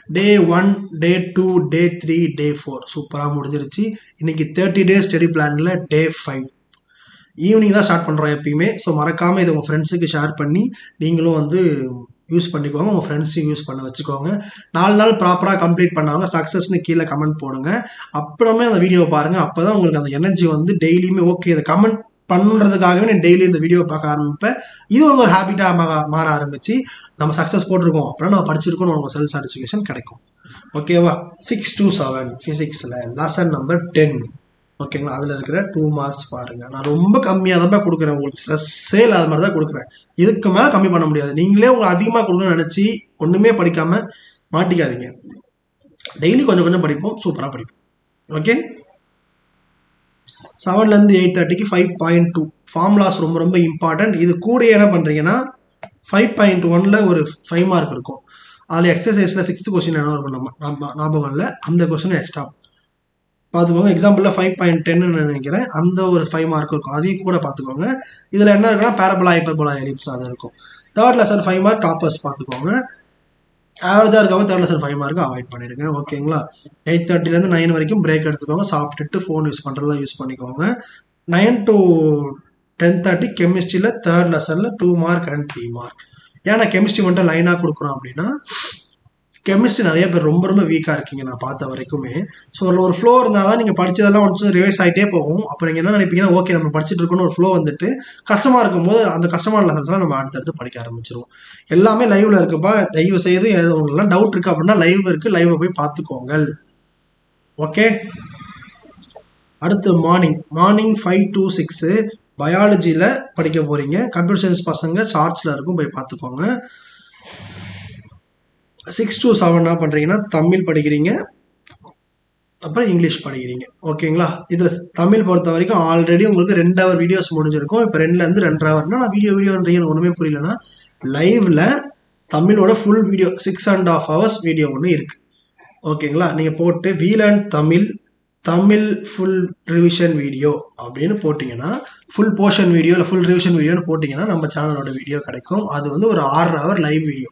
டே 1, டே 2, டே 3, டே 4 சூப்பராக முடிஞ்சிருச்சு. இன்னைக்கு 30 டேஸ் ஸ்டடி பிளானில் டே 5 ஈவினிங் தான் ஸ்டார்ட் பண்ணுறோம் எப்பயுமே. ஸோ மறக்காமல் இதை உங்கள் ஃப்ரெண்ட்ஸுக்கு ஷேர் பண்ணி நீங்களும் வந்து யூஸ் பண்ணிக்கோங்க, உங்கள் ஃப்ரெண்ட்ஸையும் யூஸ் பண்ண வச்சுக்கோங்க. 4 நாள் ப்ராப்பராக கம்ப்ளீட் பண்ணாங்க சக்ஸஸ்னு கீழே கமெண்ட் போடுங்க. அப்புறமே அந்த வீடியோவை பாருங்கள். அப்போ தான் உங்களுக்கு அந்த எனர்ஜி வந்து டெய்லியுமே ஓகே இதை கமெண்ட் பண்ணுறதுக்காகவே நான் டெய்லி இந்த வீடியோ பார்க்க ஆரம்பிப்பேன். இது ஒரு ஹேபிட்டாக மாற ஆரம்பிச்சு நம்ம சக்ஸஸ் போட்டிருக்கோம் அப்படின்னா நம்ம படிச்சிருக்கோம், உங்களுக்கு செல்ஃப் சாட்டிஸ்ஃபிகேஷன் கிடைக்கும். ஓகேவா? 6 to 7 ஃபிசிக்ஸில் லெசன் நம்பர் 10. ஓகேங்களா? அதில் இருக்கிற 2 மார்க்ஸ் பாருங்கள். நான் ரொம்ப கம்மியாக தான் கொடுக்குறேன், உங்களுக்கு ஸ்ட்ரெஸ்ஸே இல்லாத மாதிரி தான் கொடுக்குறேன். இதுக்கு மேலே கம்மி பண்ண முடியாது. நீங்களே உங்களுக்கு அதிகமாக கொடுக்கணும்னு நினச்சி ஒன்றுமே படிக்காமல் மாட்டிக்காதீங்க. டெய்லி கொஞ்சம் கொஞ்சம் படிப்போம், சூப்பராக படிப்போம். ஓகே, 7லேருந்து 8:30க்கு 5.2 ஃபார்முலாஸ் ரொம்ப ரொம்ப இம்பார்ட்டன்ட். இது கூட என்ன பண்ணுறீங்கன்னா 5.1ல் ஒரு 5 மார்க் இருக்கும். அதில் எக்ஸசைஸில் 6th கொஸ்டின் என்ன இருக்கும் நம்ம ஞாபகம் இல்லை, அந்த கொஸ்டின் எக்ஸ்ட்ரா பார்த்துக்கோங்க. எக்ஸாம்பிளில் 5.10ன்னு நினைக்கிறேன், அந்த ஒரு 5 மார்க் இருக்கும், அதையும் கூட பார்த்துக்கோங்க. இதில் என்ன இருக்குன்னா பேரபோலா, ஹைப்பர்போலா, எலிப்ஸ் அது இருக்கும். 3rd லெசன் 5 மார்க் டாப்பர்ஸ் பார்த்துக்கோங்க. ஆவரேஜாக இருக்கவங்க 3rd லெசன் 5 மார்க்கு அவாய்ட் பண்ணிடுங்க. ஓகேங்களா? 8:30லேருந்து 9 வரைக்கும் பிரேக் எடுத்துக்கோங்க. சாப்பிட்டுட்டு ஃபோன் யூஸ் பண்ணுறதுலாம் யூஸ் பண்ணிக்கோங்க. 9 to 10:30 கெமிஸ்ட்ரியில் 3rd லெசனில் 2 மார்க் அண்ட் 3 மார்க். ஏன்னா கெமிஸ்ட்ரி மட்டும் லைனாக கொடுக்குறோம் அப்படின்னா கெமிஸ்ட்ரி நிறைய பேர் ரொம்ப ரொம்ப வீக்காக இருக்கீங்க நான் பார்த்த வரைக்குமே. ஸோ ஒரு ஃப்ளோ இருந்தால் தான் நீங்கள் படித்ததெல்லாம் கொஞ்சம் ரிவைஸ் ஆகிட்டே போகும். அப்போ நீங்கள் என்ன நினைப்பீங்கன்னா ஓகே நம்ம படிச்சுட்டு இருக்கோன்னு ஒரு ஃப்ளோ வந்துட்டு கஷ்டமாக இருக்கும்போது அந்த கஷ்டமான லெசன்ஸ்லாம் நம்ம அடுத்தடுத்து படிக்க ஆரம்பிச்சிருவோம். எல்லாமே லைவில் இருக்குப்பா, தயவு செய்து உங்களுக்குலாம் டவுட் இருக்குது அப்படின்னா லைவ் இருக்குது, லைவை போய் பார்த்துக்கோங்க. ஓகே, அடுத்து மார்னிங் 5 to 6 பயாலஜியில் படிக்க போகிறீங்க. கம்ப்யூட்டர் சயின்ஸ் பசங்க சார்ட்ஸில் இருக்கும், போய் பார்த்துக்கோங்க. 6 to 7 என்ன பண்ணுறீங்கன்னா தமிழ் படிக்கிறீங்க, அப்புறம் இங்கிலீஷ் படிக்கிறீங்க. ஓகேங்களா? இதில் தமிழ் பொறுத்த வரைக்கும் ஆல்ரெடி உங்களுக்கு 2 hour வீடியோஸ் முடிஞ்சிருக்கும். இப்போ 2லேருந்து 2.5 hourனா நான் வீடியோன்றீங்க ஒன்றுமே புரியலன்னா லைவில் தமிழோட ஃபுல் வீடியோ 6.5 hours வீடியோ ஒன்று இருக்குது. ஓகேங்களா? நீங்கள் போட்டு வீலன் தமிழ் ஃபுல் ரிவிஷன் வீடியோ அப்படின்னு போட்டிங்கன்னா ஃபுல் போர்ஷன் வீடியோ இல்லை ஃபுல் ரிவிஷன் வீடியோன்னு போட்டிங்கன்னா நம்ம சேனலோட வீடியோ கிடைக்கும். அது வந்து ஒரு 6 hour லைவ் வீடியோ.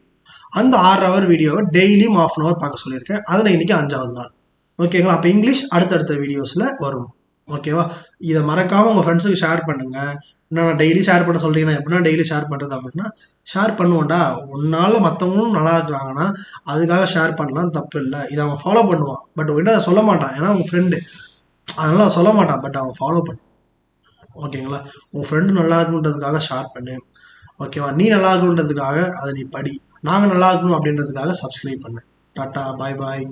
அந்த 6 hour வீடியோவை டெய்லியும் 1/2 hour பார்க்க சொல்லியிருக்கேன். அதில் இன்றைக்கி 5வது நாள். ஓகேங்களா? அப்போ இங்கிலீஷ் அடுத்தடுத்த வீடியோஸில் வரும். ஓகேவா? இதை மறக்காமல் உங்கள் ஃப்ரெண்ட்ஸுக்கு ஷேர் பண்ணுங்கள். நான் டெய்லி ஷேர் பண்ண சொல்கிறீங்கன்னா எப்படின்னா டெய்லி ஷேர் பண்ணுறது அப்படின்னா ஷேர் பண்ணுவோம்டா. ஒன்றால் மற்றவங்களும் நல்லா இருக்கிறாங்கன்னா அதுக்காக ஷேர் பண்ணலாம், தப்பு இல்லை. இதை அவன் ஃபாலோ பண்ணுவான், பட் உங்கள்கிட்ட அதை சொல்ல மாட்டான், ஏன்னா உங்கள் ஃப்ரெண்டு அதனால் அவன் சொல்ல மாட்டான், பட் அவன் ஃபாலோ பண்ணுவான். ஓகேங்களா? உங்கள் ஃப்ரெண்டு நல்லா இருக்குன்றதுக்காக ஷேர் பண்ணு. ஓகேவா? நீ நல்லா இருக்கணுன்றதுக்காக அதை நீ படி. நாங்கள் நல்லா இருக்கணும் அப்படின்றதுக்காக சப்ஸ்கிரைப் பண்ணு. டாட்டா, பாய் பாய்.